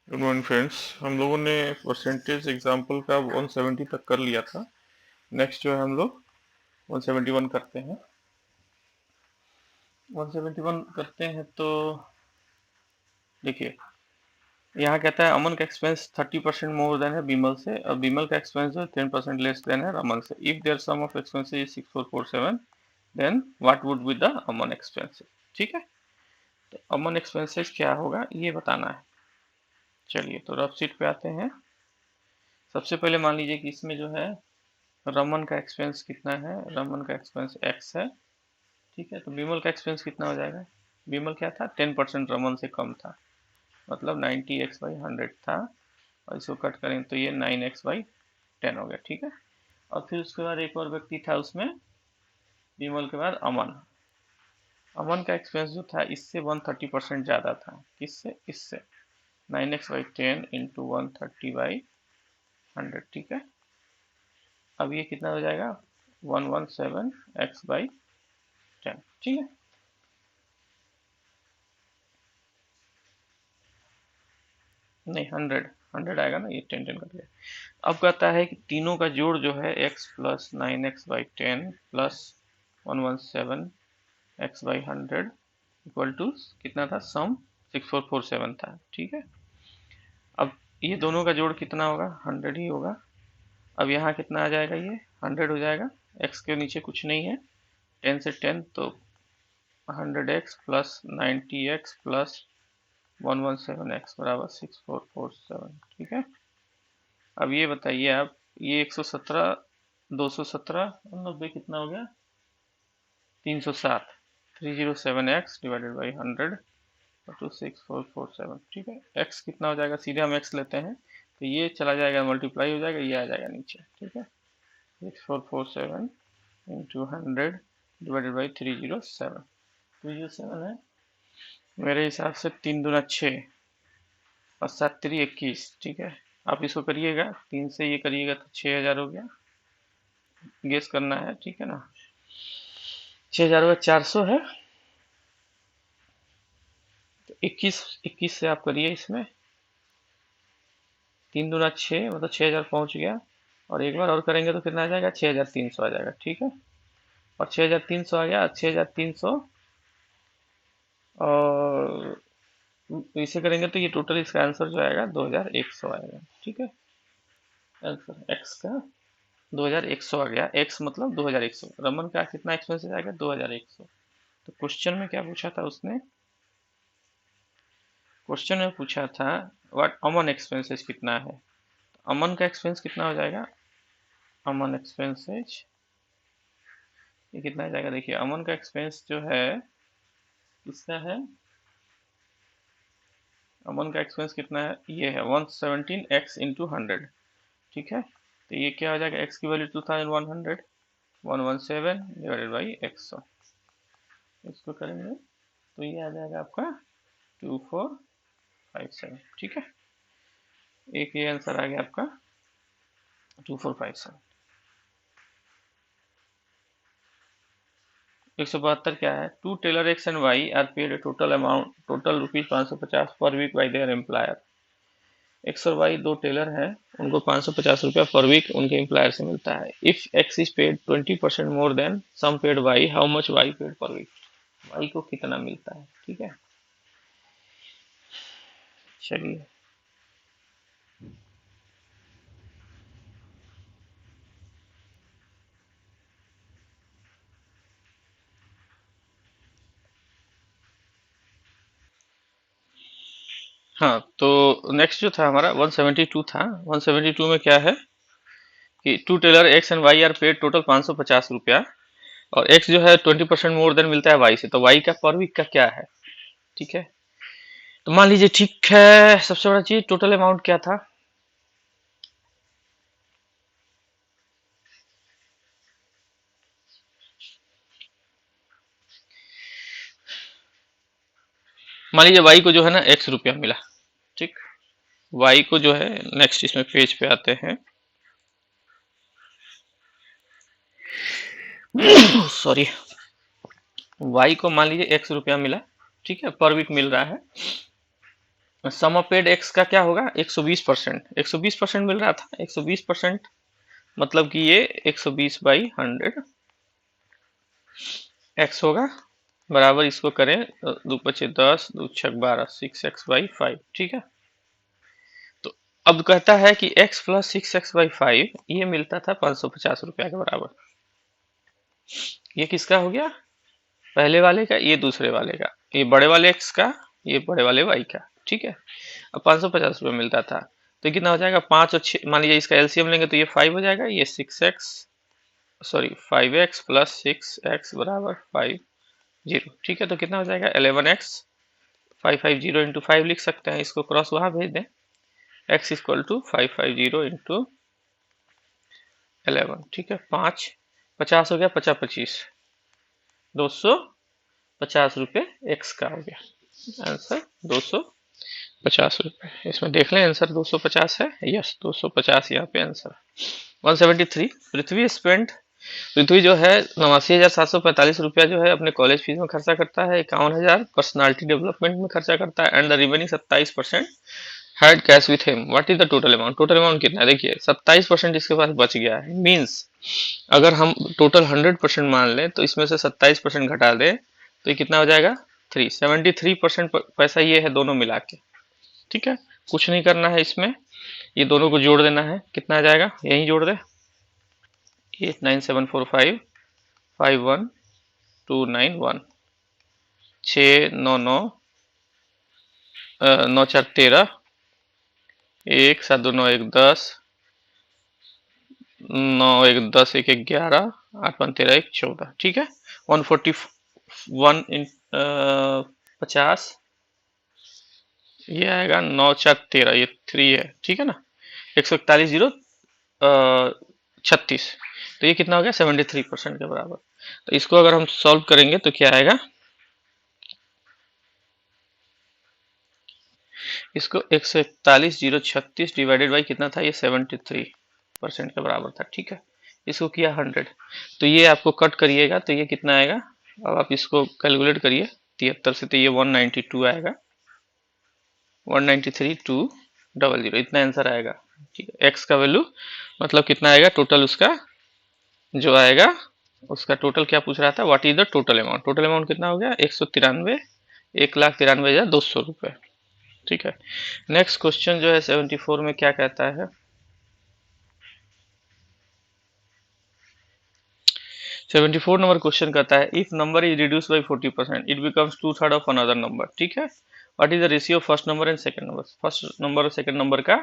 Good morning friends. हम लोगों ने परसेंटेज एग्जाम्पल का 170 तक कर लिया था। नेक्स्ट जो है हम लोग 171 करते हैं। 171 करते हैं तो देखिए, यहाँ कहता है अमन का एक्सपेंस 30% मोर देन है बीमल से, और बीमल का एक्सपेंस जो है 10% लेस देन है रमन से। If there sum of expenses is 6447, then what would be the Aman expenses. ठीक है, तो अमन एक्सपेंसेस क्या होगा ये बताना है। चलिए तो रफ शीट पे आते हैं। सबसे पहले मान लीजिए कि इसमें जो है रमन का एक्सपेंस कितना है। रमन का एक्सपेंस एक्स है। ठीक है, तो बीमल का एक्सपेंस कितना हो जाएगा। बीमल क्या था, 10% रमन से कम था, मतलब 90x/100 था, और इसको कट करें तो ये 9x/10 हो गया। ठीक है, और फिर उसके बाद एक और व्यक्ति था उसमें, बीमल के बाद अमन। अमन का एक्सपेंस जो था इससे 130% ज़्यादा था। किससे, इससे 9x/10 इंटू 130/100। ठीक है, अब ये कितना हो जाएगा, 117x/10। ठीक है, नहीं 100 आएगा ना, ये 10 कट गया। अब कहता है कि तीनों का जोड़ जो है x plus 9x/10 plus 117x/100 इक्वल टू कितना था, सम 6447 था। ठीक है, अब ये दोनों का जोड़ कितना होगा, 100 ही होगा। अब यहाँ कितना आ जाएगा, ये 100 हो जाएगा, x के नीचे कुछ नहीं है, 10 से 10 तो 100x plus 90x plus 117x बराबर 6447। ठीक है, अब ये बताइए आप, ये 117 217 90 कितना हो गया, 307। 307x divided by 100 to 6447। ठीक है, x कितना हो जाएगा, सीधे हम x लेते हैं तो ये चला जाएगा, मल्टीप्लाई हो जाएगा, ये आ जाएगा नीचे। ठीक है, 6447 इंटू 100 डिवाइडेड बाई 307। 307 है मेरे हिसाब से 3 दूना 6 और 7 3 21। ठीक है, आप इसको करिएगा, 3 से ये करिएगा तो 6000 हो गया, गेस करना है। ठीक है ना, 6000 हुआ, 400 है, तो 21 से आप करिए इसमें, 3 दूना 6 मतलब 6000 पहुंच गया, और एक बार और करेंगे तो कितना आ जाएगा, 6300 आ जाएगा। ठीक है, और 6300 आ गया, 6300 और इसे करेंगे तो ये टोटल इसका आंसर जो आएगा 2100 आएगा। ठीक है, आंसर एक्स का 2100 आ गया। एक्स मतलब 2100, रमन का कितना एक्सपेंसेस आ गया, 2100। तो क्वेश्चन में क्या पूछा था उसने, क्वेश्चन में पूछा था व्हाट अमन एक्सपेंसेस कितना है। अमन का एक्सपेंस कितना हो जाएगा, अमन एक्सपेंसेस ये कितना आ जाएगा, देखिए अमन का एक्सपेंस जो है किसका है, अमन का एक्सपेंस कितना है, ये है 117x इंटू 100। ठीक है, तो ये क्या हो जाएगा, x की वैल्यू 2100, 117 डिवाइडेड बाई 100। इसको करेंगे तो ये आ जाएगा आपका 2457। ठीक है, एक ये आंसर आ गया आपका 2457। 172 क्या है, two tailor X and Y are paid total amount, total rupees 550 per week by their employer. X और वाई दो टेलर हैं, उनको 550 रुपया पर वीक उनके एम्प्लॉयर से मिलता है। If X is paid 20% more than sum paid Y, how much Y paid per week. Y को कितना मिलता है। ठीक है, चलिए हाँ, तो नेक्स्ट जो था हमारा 172 था। 172 में क्या है कि two tailor X and Y are paid total 550 रुपया, और एक्स जो है 20% मोर देन मिलता है वाई से, तो वाई का पर वीक का क्या है। ठीक है, तो मान लीजिए, ठीक है, सबसे बड़ा चीज टोटल अमाउंट क्या था, मान लीजिए वाई को जो है ना एक्स रुपया मिला। ठीक, वाई को जो है, नेक्स्ट इसमें पेज पे आते हैं, सॉरी, वाई को मान लीजिए एक्स रुपया मिला। ठीक है, पर वीक मिल रहा है, सम ऑफ पेड एक्स का क्या होगा 120%, 120% मिल रहा था, 120% मतलब कि ये 120 बाई 100 एक्स होगा, बराबर इसको करें, दो पचे 10, दो छक 12, 6x/5, ठीक है। तो अब कहता है कि x प्लस 6x/5 ये मिलता था 550 रुपया के बराबर। ये किसका हो गया, पहले वाले का, ये दूसरे वाले का, ये बड़े वाले x का, ये बड़े वाले y का, ठीक है। अब 550 रुपये मिलता था, तो कितना हो जाएगा, 5 और 6, मान लीजिए इसका एलसीएम लेंगे तो ये 5 हो जाएगा, ये 5x प्लस 6x बराबर 50, ठीक है। तो कितना हो जाएगा 11x, 550 इंटू 5 लिख सकते हैं, इसको क्रॉस वहां भेज दें, x इक्वल टू 550 इंटू 11, ठीक है। 5 50 हो गया, 50 25, 250 रुपये एक्स का हो गया आंसर, 250 रुपये। इसमें देख लें आंसर 250 है, यस 250 यहाँ पे आंसर। 173, पृथ्वी जो है 89,745 रुपया जो है अपने कॉलेज फीस में खर्चा करता है, 51,000 पर्सनालिटी डेवलपमेंट में खर्चा करता है, and the remaining 27% had cash with him, what is the total amount. Total amount कितना है, देखिए 27% इसके पास बच गया है, मींस अगर हम टोटल 100% मान लें तो इसमें से 27% घटा दें तो ये कितना हो जाएगा 73% पैसा ये है दोनों मिला के, ठीक है। कुछ नहीं करना है इसमें, ये दोनों को जोड़ देना है, कितना आ जाएगा, यही जोड़ दे, 8745512291, 699 9 4 13, 1 7 2 9 1 10, 9 1 10, 1 1 11, 8 5 13 1 14, ठीक है। 141 50, ये आएगा 9 4 13, ये 3 है, ठीक है ना, 141,036, तो ये कितना हो गया 73% के बराबर। तो इसको अगर हम सॉल्व करेंगे तो क्या आएगा, इसको 141,036 डिवाइडेड बाई कितना था, ये 73% के बराबर था, ठीक है। इसको किया 100, तो ये आपको कट करिएगा तो ये कितना आएगा, अब आप इसको कैलकुलेट करिए 73 से, तो ये 192 आएगा, 193,200, इतना आंसर आएगा, ठीक है। एक्स का वैल्यू मतलब कितना आएगा टोटल, उसका जो आएगा, उसका टोटल क्या पूछ रहा था, what is the total amount, total amount कितना हो गया 193, 1,93,200 रुपये, ठीक है। नेक्स्ट क्वेश्चन जो है 74 में क्या कहता है, 74 नंबर क्वेश्चन कहता है, if number is reduce by 40% it becomes 2/3 of another number, ठीक है। What is the ratio first number and second number, first number और सेकंड नंबर का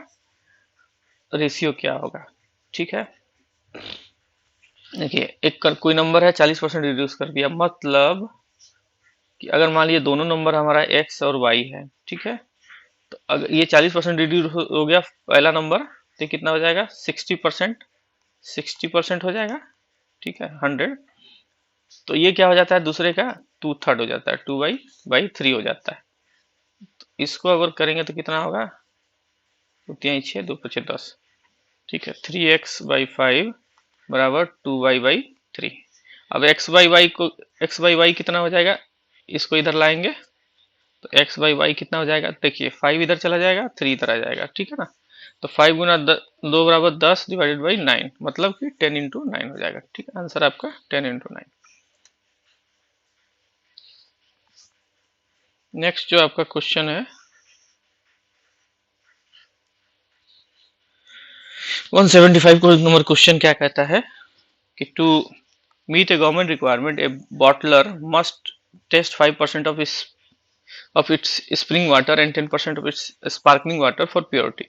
रेशियो क्या होगा, ठीक है। देखिए एक कोई नंबर है 40% रिड्यूस कर दिया, मतलब कि अगर मान लीजिए दोनों नंबर हमारा x और y है, ठीक है, तो अगर ये 40% रिड्यूस हो गया पहला नंबर, तो कितना हो जाएगा 60%, 60% हो जाएगा, ठीक है 100, तो ये क्या हो जाता है दूसरे का 2/3 हो जाता है, 2/3 हो जाता है। तो इसको अगर करेंगे तो कितना होगा, 6 2 5 10, ठीक है, 3x/5 बराबर 2y/3। अब x/y कितना हो जाएगा, इसको इधर लाएंगे तो x/y कितना हो जाएगा, देखिए 5 इधर चला जाएगा, 3 इधर आ जाएगा, ठीक है ना। तो 5 गुना 2 बराबर 10 डिवाइडेड बाई 9, मतलब कि 10 इंटू 9 हो जाएगा, ठीक है। आंसर आपका 10 इंटू 9। नेक्स्ट जो आपका क्वेश्चन है 175 नंबर क्वेश्चन क्या कहता है कि to meet a government requirement a bottler must test 5% of its spring water and 10% of its sparkling water for purity।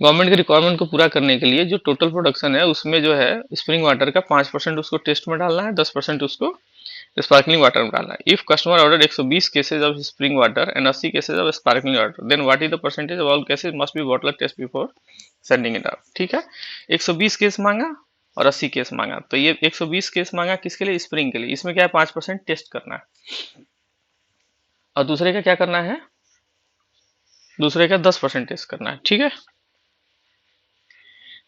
Government के रिक्वायरमेंट को पूरा करने के लिए जो टोटल प्रोडक्शन है उसमें जो है स्प्रिंग वाटर का 5% उसको टेस्ट में डालना है, 10% उसको स्पार्कलिंग वाटर में डालना है। If customer order 120 cases of spring water and 80 cases of sparkling water then what is the percentage of all cases must be bottler test before sending it out, ठीक है। 120 case मांगा और 80 case मांगा, तो ये 120 केस मांगा किसके लिए, स्प्रिंग के लिए, इसमें क्या है 5% टेस्ट करना है, और दूसरे का क्या करना है, दूसरे का 10% टेस्ट करना है, ठीक है।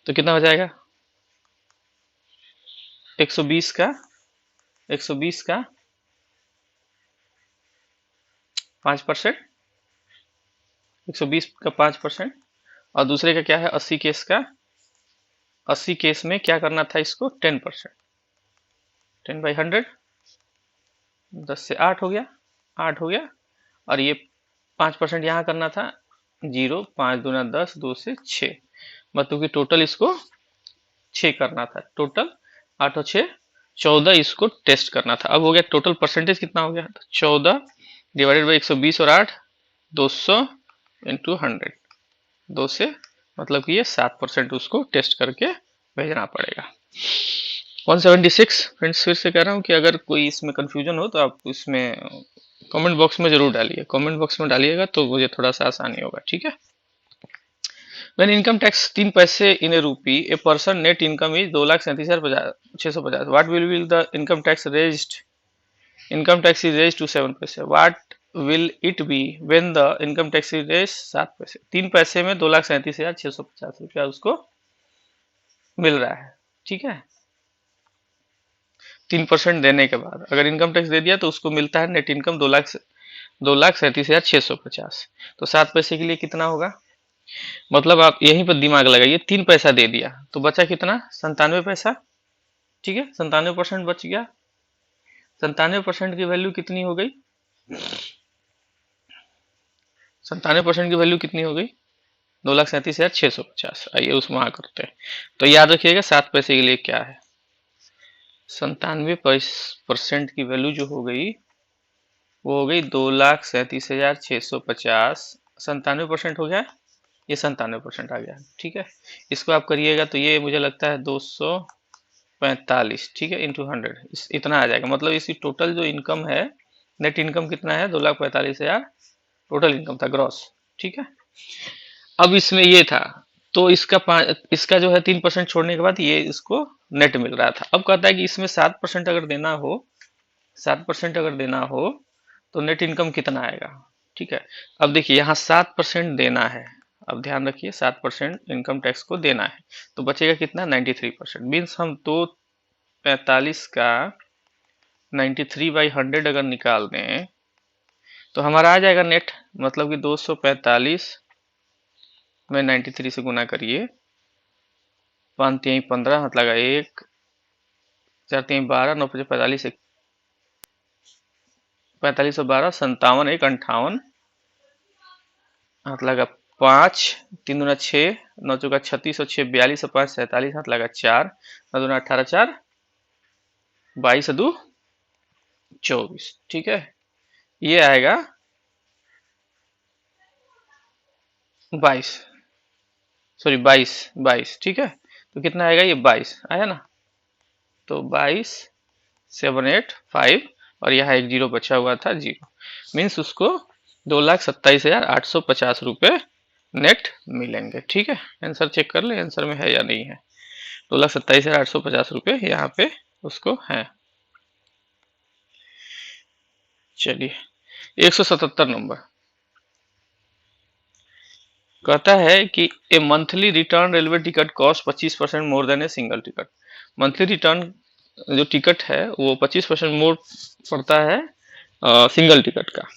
तो कितना हो जाएगा 120 का 5%, 120 का 5%, और दूसरे का क्या है 80 केस का, 80 केस में क्या करना था इसको 10%, 10/100, 10 से 8 हो गया, 8 हो गया, और ये 5% यहाँ करना था, 0, 5 दूना 10, 2 से 6, मतलब कि टोटल इसको 6 करना था, टोटल 8 और 6 14 इसको टेस्ट करना था। अब हो गया टोटल परसेंटेज कितना हो गया, 14 डिवाइडेड बाई 120 और 8, 200 इंटू 100, 2 से मतलब कि ये 7% उसको टेस्ट करके भेजना पड़ेगा। 176 फ्रेंड्स, फिर से कह रहा हूँ कि अगर कोई इसमें कंफ्यूजन हो तो आप इसमें कमेंट बॉक्स में जरूर डालिए, कमेंट बॉक्स में डालिएगा तो मुझे थोड़ा सा आसानी होगा, ठीक है। When income tax 3 पैसे in a rupee, a person net income is 2,37,650. What will be the income tax raised? Income tax is raised to 7 पैसे. What will it be when the income tax is raised 7 पैसे? 3 पैसे में 2,37,650 रुपया उसको मिल रहा है, ठीक है। 3% देने के बाद अगर इनकम टैक्स दे दिया तो उसको मिलता है नेट इनकम 2,37,650। तो 7 पैसे के लिए कितना होगा, मतलब आप यहीं पर दिमाग लगाइए, 3 पैसा दे दिया तो बचा कितना 97 पैसा, ठीक है, 97% बच गया। 97% की वैल्यू कितनी हो गई, 97% की वैल्यू कितनी हो गई 2,37,650। आइए उस वहां करते हैं, तो याद रखिएगा 7 पैसे के लिए क्या है, 97% की वैल्यू जो हो गई वो हो गई 2,37,650। 97% हो गया, ये 97% आ गया, ठीक है। इसको आप करिएगा तो ये मुझे लगता है 245, ठीक है, इंटू 100 इतना आ जाएगा। मतलब इसकी टोटल जो इनकम है, नेट इनकम कितना है 2,45,000 टोटल इनकम था, ग्रॉस, ठीक है। अब इसमें ये था तो इसका जो है 3% छोड़ने के बाद ये इसको नेट मिल रहा था। अब कहता है कि इसमें 7% अगर देना हो, 7% अगर देना हो तो नेट इनकम कितना आएगा, ठीक है। अब देखिए यहाँ 7% देना है, अब ध्यान रखिए 7% इनकम टैक्स को देना है, तो बचेगा कितना 93%। मीन्स हम 245 का 93/100 अगर निकाल दें तो हमारा आ जाएगा नेट, मतलब कि 245 में 93 से गुना करिए, 5 3 15 हाथ लगा 1, 4 3 12, 9 5 45, 45 और 12 57, 1 58, हाथ लगा 5, 3 दूना 6, 9 चौका 36 और 6 42 और 5 47, हाथ लगा 4, 9 दूना 18, 4 22 और 2 24, ठीक है। ये आएगा 22, सॉरी 22, ठीक है। तो कितना आएगा, ये 22 आया ना, तो 22,785, और यहाँ एक जीरो बचा हुआ था, जीरो, मीन्स उसको 2,27,850 रुपये नेट मिलेंगे, ठीक है। आंसर चेक कर ले आंसर में है या नहीं है, 2,27,850 रुपये यहाँ पे उसको है। चलिए 177 नंबर कहता है कि a monthly return railway ticket cost 25% more than a single ticket. Monthly return जो टिकट है वो 25% मोर पड़ता है सिंगल टिकट का।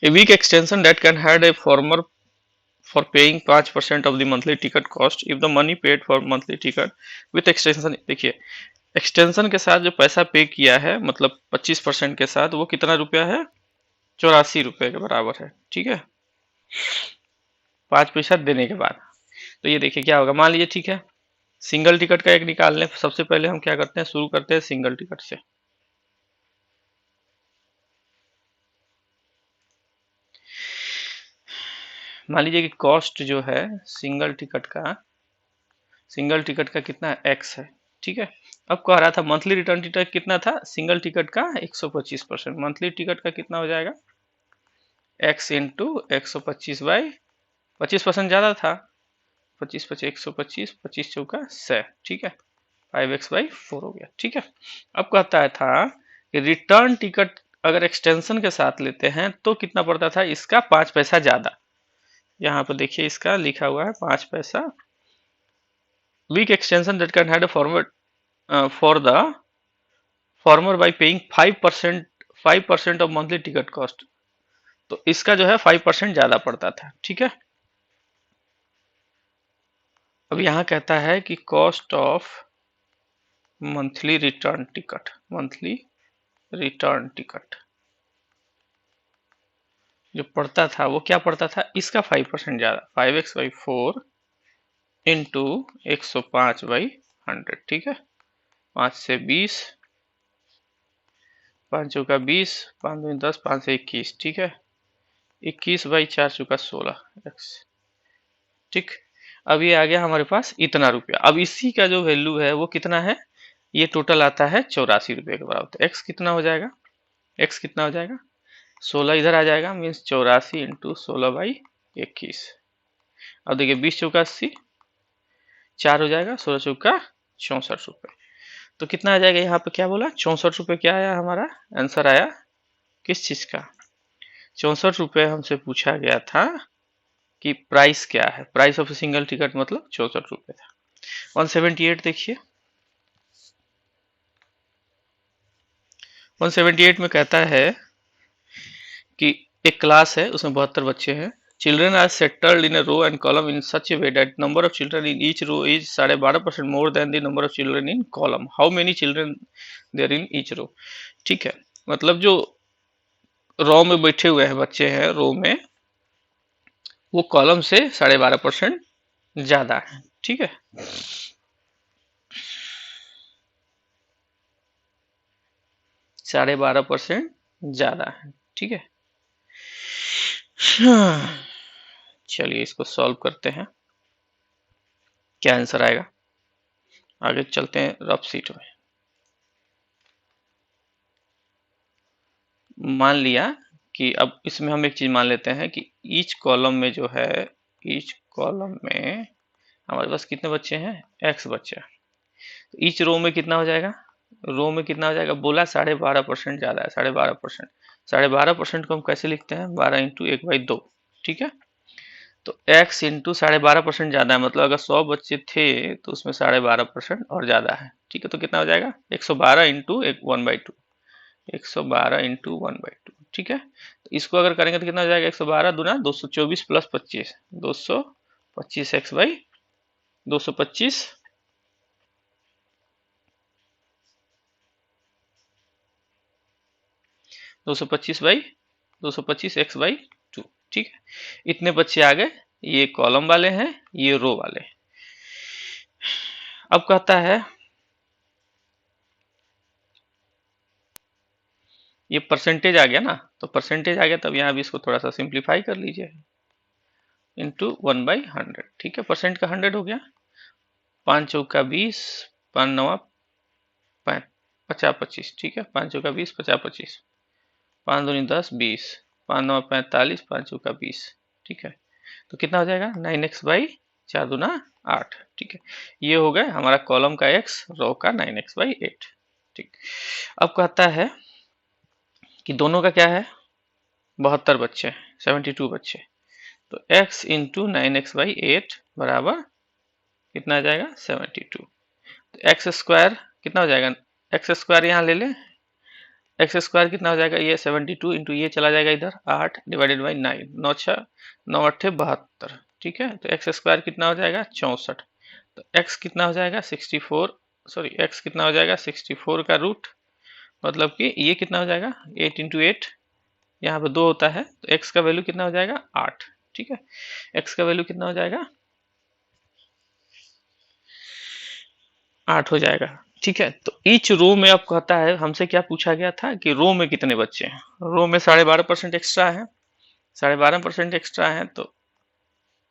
A week extension that can had a former for paying 5% of the monthly ticket cost if the money paid for monthly ticket with extension। देखिए extension के साथ जो पैसा पे किया है, मतलब 25% के साथ, वो कितना रुपया है 84 रुपये के बराबर है, ठीक है, 5% देने के बाद। तो ये देखिए क्या होगा, मान लीजिए ठीक है, सिंगल टिकट का एक निकाल लें। सबसे पहले हम क्या करते हैं, शुरू करते हैं सिंगल टिकट से। मान लीजिए कि कॉस्ट जो है सिंगल टिकट का कितना एक्स है, ठीक है। अब कह रहा था मंथली रिटर्न टिकट कितना था सिंगल टिकट का 125%, मंथली टिकट का कितना हो जाएगा x इंटू 125 बाई 25% ज्यादा था, 25 25 125, 25 चौका 100, ठीक है, 5x/4 हो गया, ठीक है। अब कहता था कि रिटर्न टिकट अगर एक्सटेंशन के साथ लेते हैं तो कितना पड़ता था, इसका 5 पैसा ज्यादा। यहाँ पर देखिए इसका लिखा हुआ है 5 पैसा। Week extension that can had forward for the former by paying 5% of monthly ticket cost. तो इसका जो है 5% ज्यादा पड़ता था, ठीक है। अब यहाँ कहता है कि cost of monthly return ticket, monthly return ticket जो पड़ता था वो क्या पड़ता था, इसका 5% ज्यादा, 5x/4 इंटू 105/100, ठीक है। 5 से 20, 5 चौका 20, 5 दूनी 10, 5 से 21, ठीक है। 21/4 चौका 16 x, ठीक। अब ये आ गया हमारे पास इतना रुपया। अब इसी का जो वैल्यू है वो कितना है, ये टोटल आता है 84 रुपये के बराबर। तो एक्स कितना हो जाएगा, एक्स कितना हो जाएगा, 16 इधर आ जाएगा, मीन्स 84 इंटू 16/21। अब देखिए 20 चौका 80, 4 हो जाएगा, 16 चौका 64 रुपये। तो कितना आ जाएगा, यहाँ पे क्या बोला, 64 रुपये क्या आया, हमारा आंसर आया किस चीज का, 64 रुपये हमसे पूछा गया था कि प्राइस क्या है, प्राइस ऑफ सिंगल टिकट मतलब 64 रुपये था। 178 देखिए, 178 में कहता है कि एक क्लास है, उसमें 72 बच्चे हैं। Children are settled in a row and column in such a way that number of children in each row is 12.5% more than the number of children in column. How many children there in each row, ठीक है। मतलब जो रो में बैठे हुए हैं बच्चे हैं रो में, वो कॉलम से 12.5% ज्यादा है, ठीक है। 12.5% ज्यादा है, ठीक है। चलिए इसको सॉल्व करते हैं, क्या आंसर आएगा। आगे चलते हैं रफ सीट में। मान लिया कि अब इसमें हम एक चीज मान लेते हैं कि ईच कॉलम में जो है, ईच कॉलम में हमारे पास कितने बच्चे हैं, एक्स बच्चे। तो ईच रो में कितना हो जाएगा, रो में कितना हो जाएगा, बोला 12.5% ज्यादा है, 12.5%। 12.5% को हम कैसे लिखते हैं, 12 इंटू 1/2, ठीक है। तो x इंटू 12.5% ज्यादा है, मतलब अगर 100 बच्चे थे तो उसमें 12.5% और ज्यादा है, ठीक है। तो कितना हो जाएगा, 112 इंटू 1/2, 112 इंटू 1/2, ठीक है। तो इसको अगर करेंगे तो कितना हो जाएगा, 112 दूना 224 प्लस 25, 225 x बाई 225, 225 x/2, ठीक है। इतने बच्चे आ गए, ये कॉलम वाले हैं, ये रो वाले। अब कहता है ये परसेंटेज आ गया ना, तो परसेंटेज आ गया, तब यहाँ भी इसको थोड़ा सा सिंप्लीफाई कर लीजिए, इंटू 1/100, ठीक है। परसेंट का 100 हो गया, 5 चौका 20, 5 नवा 50-25, ठीक है। 5 चौका 20, 50-25, 5 दूनी 10, 20, 5 नवा 45, 5 चौका 20, ठीक है। तो कितना हो जाएगा, 9x/4 दूना 8, ठीक है। ये हो गए हमारा कॉलम का x, रो का 9x/8, ठीक। अब कहता है कि दोनों का क्या है, 72 बच्चे, 72 बच्चे। तो x इंटू 9x/8 बराबर कितना आ जाएगा, 72। तो एक्स स्क्वायर कितना हो जाएगा, एक्स स्क्वायर यहाँ ले लें, एक्स स्क्वायर कितना हो जाएगा, ये 72 इंटू ये चला जाएगा इधर 8 डिवाइडेड बाई 9, 9×6 = 9×8 = 72, ठीक है। तो एक्स स्क्वायर कितना हो जाएगा, 64। तो एक्स कितना हो जाएगा 64, सॉरी एक्स कितना हो जाएगा 64 का रूट, मतलब कि ये कितना हो जाएगा 8 इंटू 8, यहाँ पे 2 होता है, तो एक्स का वैल्यू कितना हो जाएगा 8, ठीक है। एक्स का वैल्यू कितना हो जाएगा 8 हो जाएगा, ठीक है। तो ईच रो में अब कहता है, हमसे क्या पूछा गया था कि रो में कितने बच्चे हैं, रो में 12.5% एक्स्ट्रा है, 12.5% एक्स्ट्रा है, तो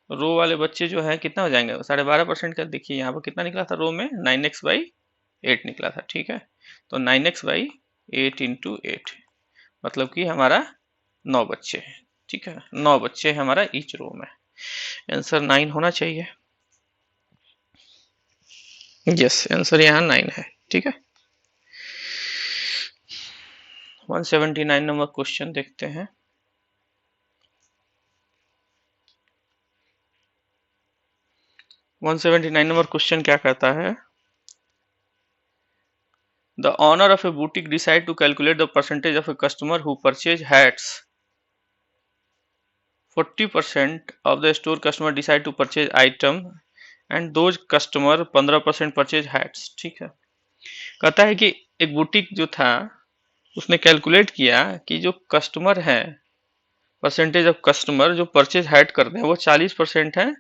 रो वाले बच्चे जो है कितना हो जाएंगे, 12.5% का देखिए यहाँ पर कितना निकला था, रो में 9x/8 निकला था, ठीक है। तो 9x/8 इंटू 8, मतलब कि हमारा 9 बच्चे हैं, ठीक है। 9 बच्चे हैं हमारा ईच रो में, आंसर 9 होना चाहिए। यस, आंसर यहाँ 9 है, ठीक है। 179 नंबर क्वेश्चन देखते हैं। वन 179 नंबर क्वेश्चन क्या कहता है, the owner of a boutique decide to calculate the percentage of a customer who purchase hats 40% of the store customer decide to purchase item and those customer 15% purchase hats। ठीक है, कहता है कि एक boutique जो था उसने कैलकुलेट किया कि जो कस्टमर है, परसेंटेज ऑफ कस्टमर जो परचेज हैट करते हैं वो 40% है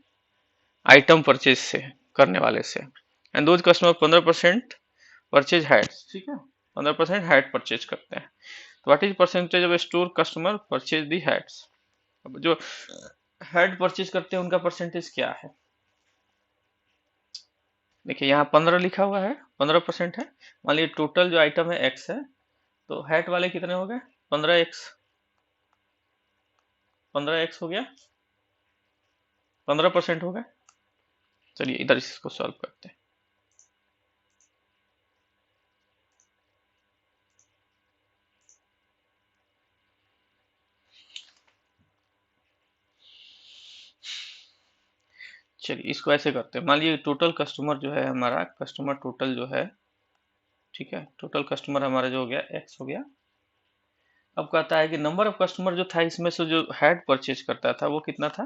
आइटम परचेज से करने वाले से, and those customer 15% purchase hats. ठीक है, 15% हैट परचेज करते हैं। तो what is percentage of store customer purchase the hats. अब जो हैट परचेज करते हैं उनका परसेंटेज क्या है, देखिए यहाँ 15 लिखा हुआ है, 15% है। मान लीजिए टोटल जो आइटम है एक्स है, तो हैट वाले कितने हो गए, 15x, 15x हो गया, 15% हो गया। चलिए इधर इसको सॉल्व करते हैं। चलिए इसको ऐसे करते हैं, मान लीजिए टोटल कस्टमर जो है हमारा, कस्टमर टोटल जो है, ठीक है, टोटल कस्टमर हमारा जो हो गया एक्स हो गया। अब कहता है कि नंबर ऑफ कस्टमर जो था इसमें से जो हैड परचेज करता था वो कितना था,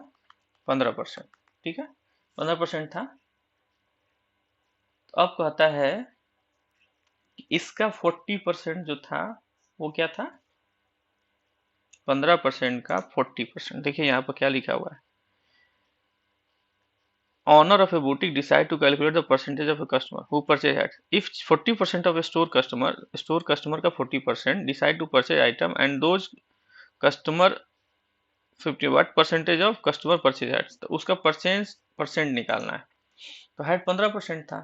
15%। ठीक है, 15% था। तो अब कहता है कि इसका 40% जो था वो क्या था, 15% का 40%। देखिए यहाँ पर क्या लिखा हुआ है, owner of a boutique decide to calculate the percentage of a customer who purchase hats. If 40% of a store customer का 40% decide to purchase item and those customer 50, what percentage of customer purchase hats, तो उसका percent निकालना है। तो hat 15% था,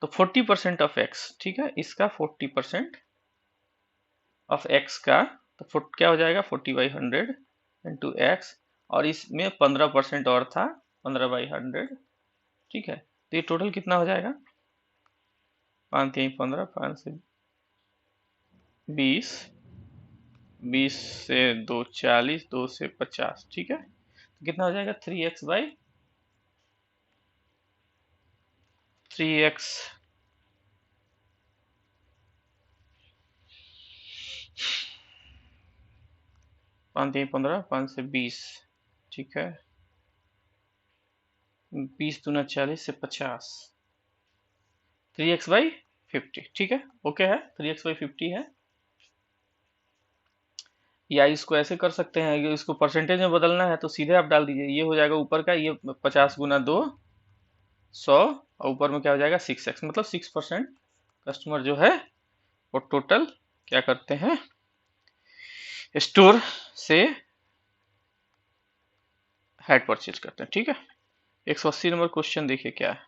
तो 40% of x, ठीक है, इसका 40% ऑफ एक्स का, तो क्या हो जाएगा 40/100 इंटू एक्स, और इसमें 15% और था 15/100। ठीक है, तो ये टोटल कितना हो जाएगा, 5×3 = 15, 5 से 20, 20 से 2 40, 2 से 50। ठीक है, तो कितना हो जाएगा 3x 5×3 = 15, 5 से 20, ठीक है, 20×2 = 40 से 50, 3x/50। ठीक है, ओके है, 3x/50 है। या इसको ऐसे कर सकते हैं कि इसको परसेंटेज में बदलना है तो सीधे आप डाल दीजिए, ये हो जाएगा ऊपर का, ये 50 × 2 100, और ऊपर में क्या हो जाएगा 6x, मतलब 6% कस्टमर जो है वो टोटल क्या करते हैं, स्टोर से हैट परचेज करते हैं। ठीक है, 180 नंबर क्वेश्चन देखिए क्या है।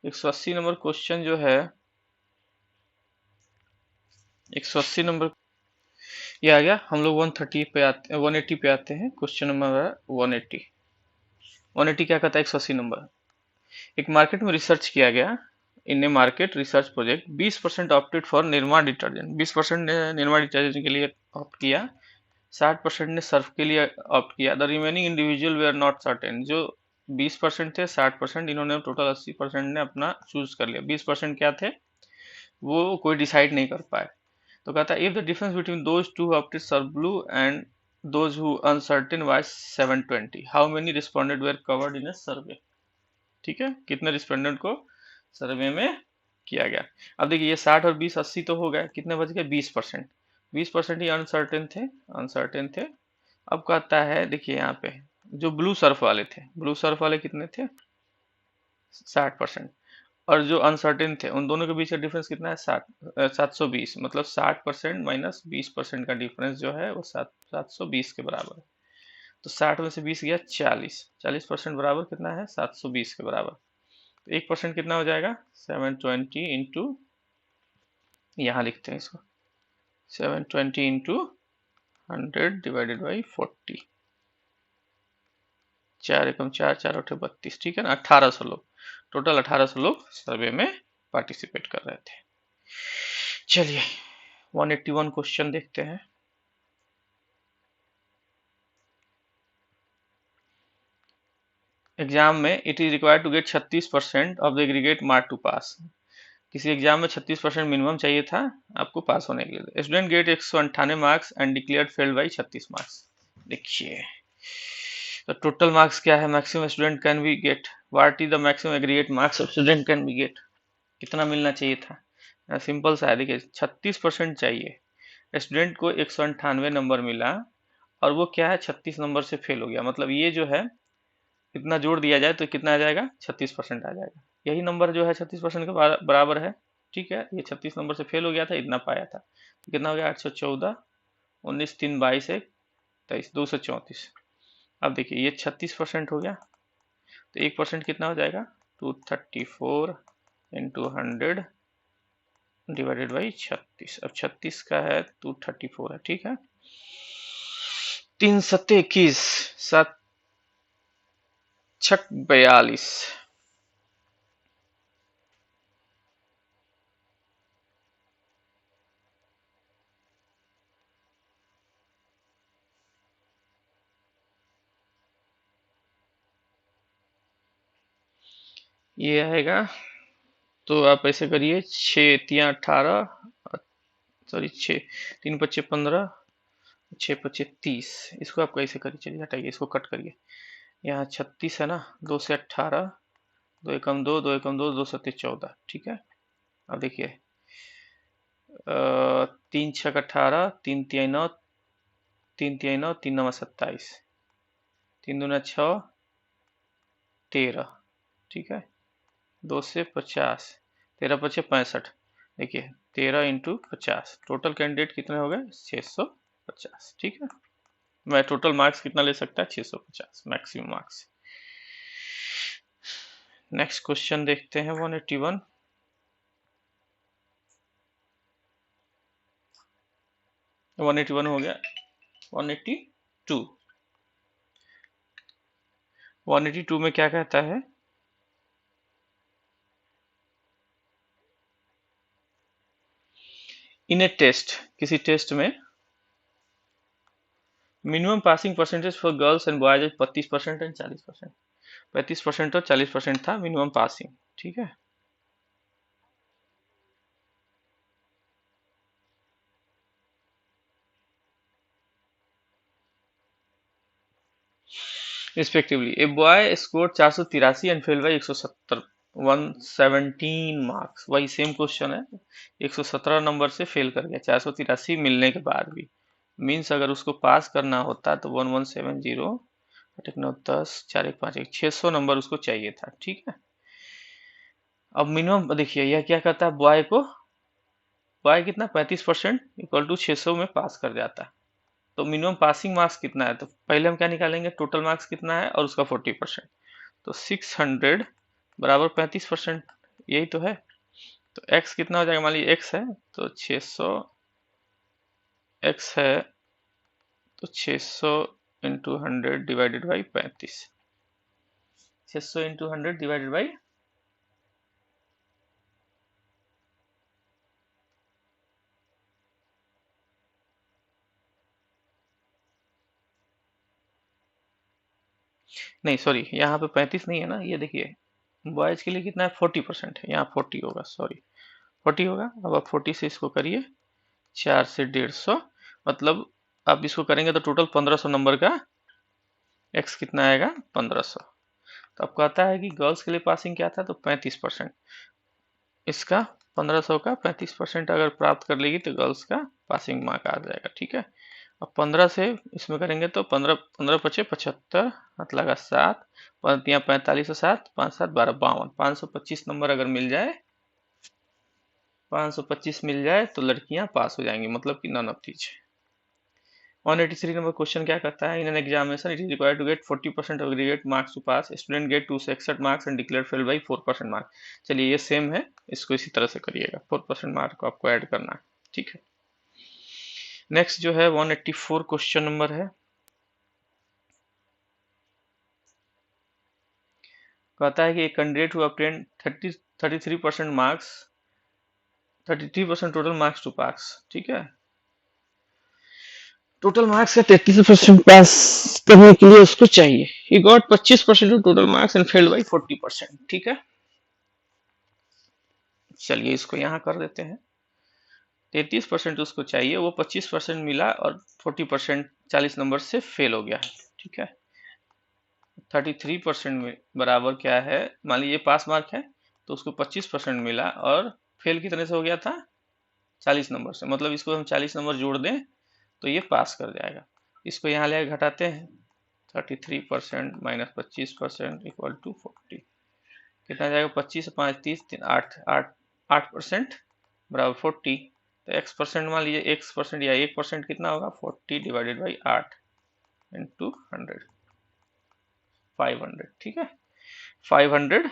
180 नंबर क्वेश्चन जो है, 180 नंबर ये आ गया। हम लोग 130 पे आते, 180 पे आते हैं। Question number 180। 180 क्या कहता है, 180 नंबर, एक मार्केट में रिसर्च किया गया। In a market research project 20% opted for Nirma detergent, 20% ने निरमा डिटर्जेंट के लिए ऑप्ट किया, 60% ने सर्फ के लिए ऑप्ट किया। द रिमेनिंग इंडिविजुअल वे आर नॉट सर्टेन, जो 20% थे, 60% इन्होंने, टोटल 80% ने अपना चूज कर लिया। 20% क्या थे, वो कोई डिसाइड नहीं कर पाए। तो कहता है if the difference between those two opted Surf blue and those who uncertain was 720, how many respondent were covered in a survey. ठीक है, कितने रिस्पोंडेंट को सर्वे में किया गया। अब देखिए ये 60 और 20 80 तो हो गए, कितने बच गए 20%। 20% ही अनसर्टेन थे। अब कहता है देखिए यहाँ पे जो ब्लू सर्फ वाले थे, ब्लू सर्फ वाले कितने थे 60%, और जो अनसर्टेन थे उन दोनों के बीच का डिफरेंस कितना है 720, मतलब 60% माइनस 20% का डिफरेंस जो है वो 720 के बराबर है। तो 60 में से 20 गया 40, 40% बराबर कितना है 720 के बराबर। तो 1% कितना हो जाएगा 720 इंटू, यहाँ लिखते हैं इसको, 720 इंटू 100 डिवाइडेड बाई 40, 4 एकम 4, 4 8 32। ठीक है ना, 1800 लोग, टोटल 1800 लोग सर्वे में पार्टिसिपेट कर रहे थे। चलिए 181 क्वेश्चन देखते हैं। एग्जाम में it is required to get 36% of the aggregate mark to pass, किसी एग्जाम में 36% मिनिमम चाहिए था आपको पास होने के लिए। Student get 198 marks and declared failed by 36 marks. देखिए तो टोटल मार्क्स क्या है, maximum student can be get, what is the maximum aggregate marks of student can be get, कितना मिलना चाहिए था। सिंपल सा है, देखिए 36% चाहिए, स्टूडेंट को 198 नंबर मिला और वो क्या है 36 नंबर से फेल हो गया, मतलब ये जो है इतना जोड़ दिया जाए तो कितना आ जाएगा 36% आ जाएगा, यही नंबर जो है 36% के बराबर है। ठीक है, ये 36 नंबर से फेल हो गया था, इतना पाया था, तो कितना हो गया 814, 19 3 22 1 23 234। अब देखिए ये 36% हो गया, तो 1% कितना हो जाएगा 234 इंटू 100 डिवाइडेड बाई 36। अब 36 का है 234 है, ठीक है, 3 सत्ते 21, 7 छक 42। ये आएगा, तो आप ऐसे करिए 6 3 18, सॉरी 6 3 5 15, 6 5 30, इसको आप कैसे करिए, चलिए हटाइए इसको कट करिए, यहाँ 36 है ना, 2 से 18, 2 एकम 2, 2 एकम 2, 2 सत्ते 14, ठीक है। अब देखिए 3 6 18, 3 3 9, 3 3 9, 3 9 27, 3 दूना 6 13, ठीक है, 2 से 50, 13 5 65, देखिए 13 इंटू 50, टोटल कैंडिडेट कितने हो गए 650, ठीक है। मैं टोटल मार्क्स कितना ले सकता है 650 मैक्सिमम मार्क्स। नेक्स्ट क्वेश्चन देखते हैं 181। 181 हो गया, 182। 182 में क्या कहता है, इन ए टेस्ट, किसी टेस्ट में minimum passing percentage for girls and boys 35% and 40%, 35% और 40% था मिनिमम पासिंग, ठीक है। Respectively a boy score 483 and fail by 170, 117 marks, वही सेम क्वेश्चन है, 117 नंबर से फेल कर गया 483 मिलने के बाद भी, मीन्स अगर उसको पास करना होता तो 1170, 8 9 10 4 1 5 1 600 नंबर उसको चाहिए था, ठीक है। अब मिनिमम देखिए यह क्या करता है, बॉय कितना 35% इक्वल टू 600 में पास कर जाता है, तो मिनिमम पासिंग मार्क्स कितना है, तो पहले हम क्या निकालेंगे टोटल मार्क्स कितना है और उसका 40%, तो 600 बराबर 35%, यही तो है। तो x कितना हो जाएगा, मान लीजिए x है तो 600, x है तो 600 into 100 divided by 35, 600 into 100 divided by, नहीं सॉरी यहाँ पे 35 नहीं है ना, ये देखिए बॉयज के लिए कितना है 40% है, यहाँ 40 होगा, सॉरी 40 होगा। अब आप 40 से इसको करिए 4 से 150, मतलब आप इसको करेंगे तो टोटल 1500 नंबर का x कितना आएगा 1500। तो अब कहता है कि गर्ल्स के लिए पासिंग क्या था, तो 35%, इसका 1500 का 35% अगर प्राप्त कर लेगी तो गर्ल्स का पासिंग मार्क आ जाएगा, ठीक है। अब 15 से इसमें करेंगे तो 15 15 पचे 75, हाथ लगा 7, 45 और 7 5 7 12 52, 525 नंबर अगर मिल जाए, 525 मिल जाए तो लड़कियां पास हो जाएंगी, मतलब कि none of these. 183 number question क्या कहता है, in an examination it is required to get 40% of aggregate marks to pass, student get 261 marks and declare fail by 4% mark. चलिए ये सेम है, इसको इसी तरह से करिएगा, 4% मार्क को आपको ऐड करना है, ठीक है। नेक्स्ट जो है 184 क्वेश्चन नंबर है, कहता है कि एक candidate who obtain 33% marks, 33% total marks to pass, ठीक है, टोटल मार्क्स का 33% पास करने के लिए उसको चाहिए, he got 25% of total marks and failed by 40%, ठीक है। चलिए इसको यहाँ कर देते हैं, 33% उसको चाहिए, वो 25% मिला और 40% 40 नंबर से फेल हो गया है, ठीक है। 33% में बराबर क्या है, मान लीजिए पास मार्क है तो उसको 25% मिला, और फेल कितने से हो गया था, 40 नंबर से। मतलब इसको हम 40 नंबर जोड़ दें तो ये पास कर जाएगा। इसको यहाँ ले घटाते हैं, 33% माइनस 25% इक्वल टू 40, कितना जाएगा, 25 5 30 3 8 8 8% बराबर 40। तो x परसेंट मान लीजिए, x परसेंट या 1% कितना होगा, 40 डिवाइडेड बाई 8 इंटू 100, 500। ठीक है, 500।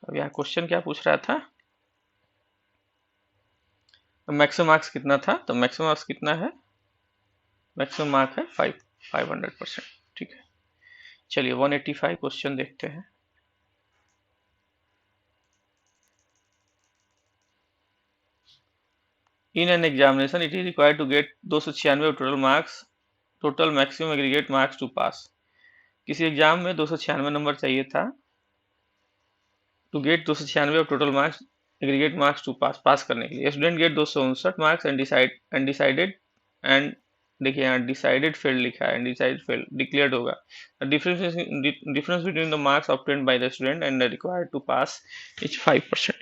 अब यहाँ क्वेश्चन क्या पूछ रहा था, तो मैक्सिमम मार्क्स कितना था, तो मैक्सिमम मार्क्स कितना है, मैक्सिमम मार्क है 500%। ठीक है, चलिए 185 क्वेश्चन देखते हैं। In an examination it is required to get 296 total marks, total maximum aggregate marks to pass. किसी एग्जाम में 296 नंबर चाहिए था, to get 296 total marks aggregate marks to pass, pass करने के लिए। Student get 259 marks and decided and, देखिए यहाँ decided failed लिखा है, डिसाइडेड फेल्ड डिक्लेयर्ड होगा। Difference between the marks obtained by the student and required to pass is 5%।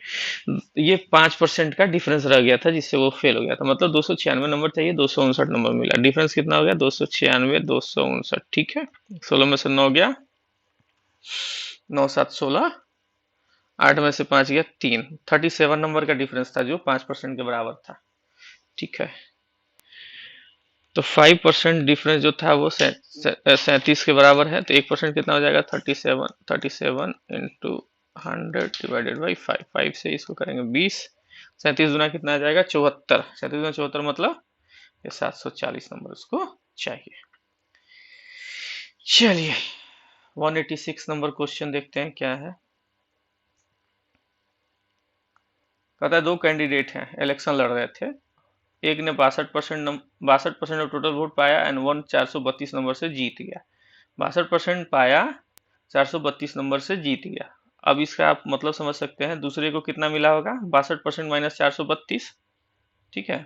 ये 5% का डिफरेंस रह गया था जिससे वो फेल हो गया था। मतलब 296 नंबर चाहिए, 259 नंबर मिला, डिफरेंस कितना हो गया, 296 259। ठीक है, 16 में से 9 गया, 9 7 16, 8 में से 5 गया 3, 37 नंबर का डिफरेंस था जो 5% के बराबर था। ठीक है, तो 5% डिफरेंस जो था वो 37 के बराबर है, तो 1% कितना हो जाएगा, 37 इंटू 100 डिवाइडेड बाई 5, 5 से इसको करेंगे 20, 37 गुना कितना आ जाएगा, 74, 37 गुना 74 मतलब ये 740 नंबर उसको चाहिए। चलिए 186 नंबर क्वेश्चन देखते हैं क्या है। कहता है दो कैंडिडेट हैं, इलेक्शन लड़ रहे थे, एक ने 62% ऑफ टोटल वोट पाया एंड वन 432 नंबर से जीत गया। 62% पाया, 432 नंबर से जीत गया। अब इसका आप मतलब समझ सकते हैं, दूसरे को कितना मिला होगा, 62% माइनस 432। ठीक है,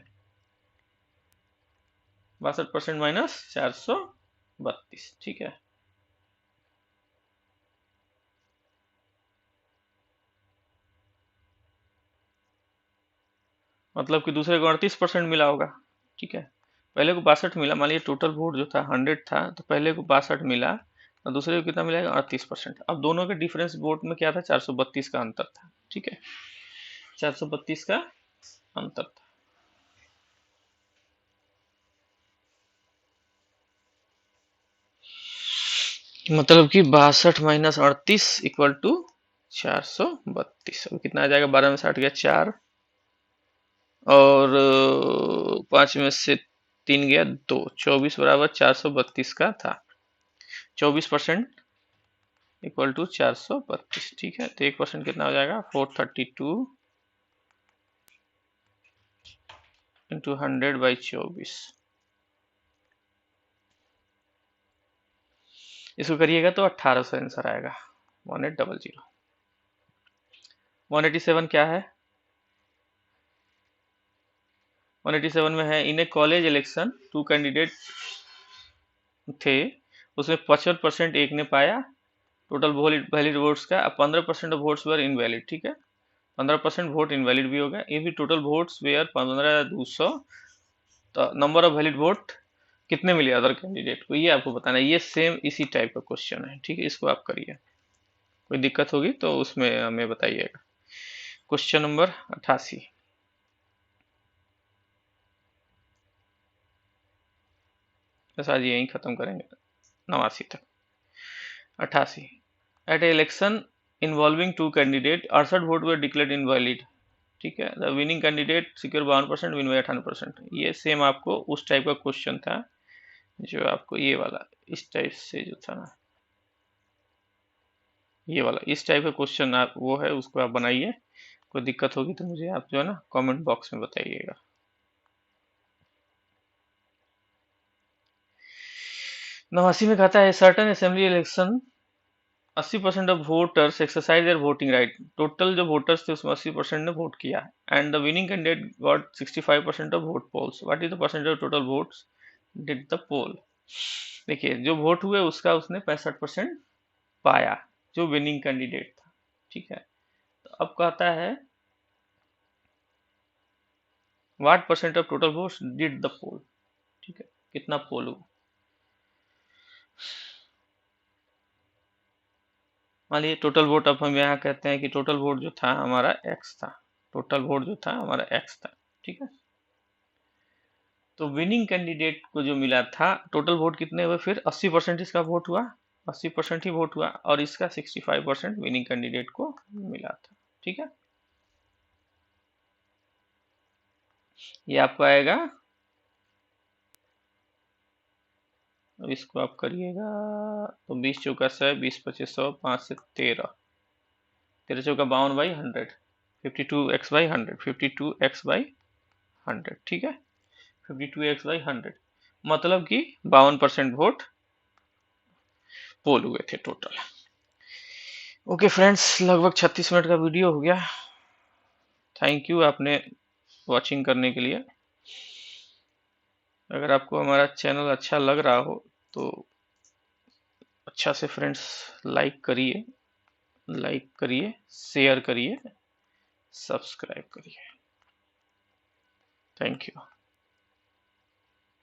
62% माइनस 432। ठीक है, मतलब कि दूसरे को 38% मिला होगा। ठीक है, पहले को 62 मिला, मान लीजिए टोटल वोट जो था 100 था, तो पहले को 62 मिला और दूसरे को कितना मिलेगा, 38%। अब दोनों के डिफरेंस वोट में क्या था, 432 का अंतर था। ठीक है, 432 का अंतर था। मतलब कि 62 माइनस 38 इक्वल टू 432। अब कितना आ जाएगा, 12 में 60 गया 4, और 5 में से 3 गया 2, 24 बराबर 432 का था। 24% इक्वल टू 432। ठीक है, तो 1% कितना हो जाएगा, 432 इंटू 100/24। इसको करिएगा तो 1800 आंसर आएगा, 1800। 187 क्या है, 187 में है, इन ए कॉलेज इलेक्शन टू कैंडिडेट थे, उसमें 55% एक ने पाया टोटल वैलिड वोट्स का, 15% ऑफ वोट्स वर इनवैलिड। ठीक है, 15% वोट इनवैलिड भी होगा। ये भी टोटल वोट्स वेयर 15,200, तो नंबर ऑफ वैलिड वोट कितने मिले अदर कैंडिडेट को, ये आपको बताना है। ये सेम इसी टाइप का क्वेश्चन है। ठीक है, इसको आप करिए, कोई दिक्कत होगी तो उसमें हमें बताइएगा। क्वेश्चन नंबर 88, बस आज यहीं खत्म करेंगे, 89 तक। 88, at election involving two candidate 68 vote were declared invalid. ठीक है, the winning candidate secure 52%, win by 98%। ये सेम आपको उस टाइप का क्वेश्चन था जो आपको ये वाला इस टाइप से जो था ना, ये वाला इस टाइप का क्वेश्चन आप वो है, उसको आप बनाइए। कोई दिक्कत होगी तो मुझे आप जो है ना कमेंट बॉक्स में बताइएगा। नवासी में कहता है certain assembly election 80% of voters exercise their voting right. Total जो वोटर्स थे उसमें 80% ने वोट किया, and the winning candidate got 65% of vote polls. What is the percentage of total votes did the poll. देखिए जो वोट हुए उसका उसने 65% पाया जो विनिंग कैंडिडेट था, ठीक है। तो अब कहता है what percent of total votes did the poll, ठीक है, कितना पोल हुआ। मान लीजिए टोटल वोट, अब हम यहाँ कहते हैं कि टोटल वोट जो था हमारा एक्स था, टोटल वोट जो था हमारा एक्स था, ठीक है। तो विनिंग कैंडिडेट को जो मिला था, टोटल वोट कितने हुए, फिर 80% इसका वोट हुआ, 80% ही वोट हुआ, और इसका 65% विनिंग कैंडिडेट को मिला था, ठीक है। ये आपको आएगा, अब इसको आप करिएगा तो 20 चौका 100, 20 25 100, 5 से 13, 13 चौका 52 by 100, 52x by 100, 52x by 100, ठीक है, 52x बाई 100, मतलब कि 52% वोट पोल हुए थे टोटल। ओके फ्रेंड्स, लगभग 36 मिनट का वीडियो हो गया। थैंक यू आपने वॉचिंग करने के लिए। अगर आपको हमारा चैनल अच्छा लग रहा हो तो अच्छा से फ्रेंड्स लाइक करिए, शेयर करिए, सब्सक्राइब करिए। Thank you.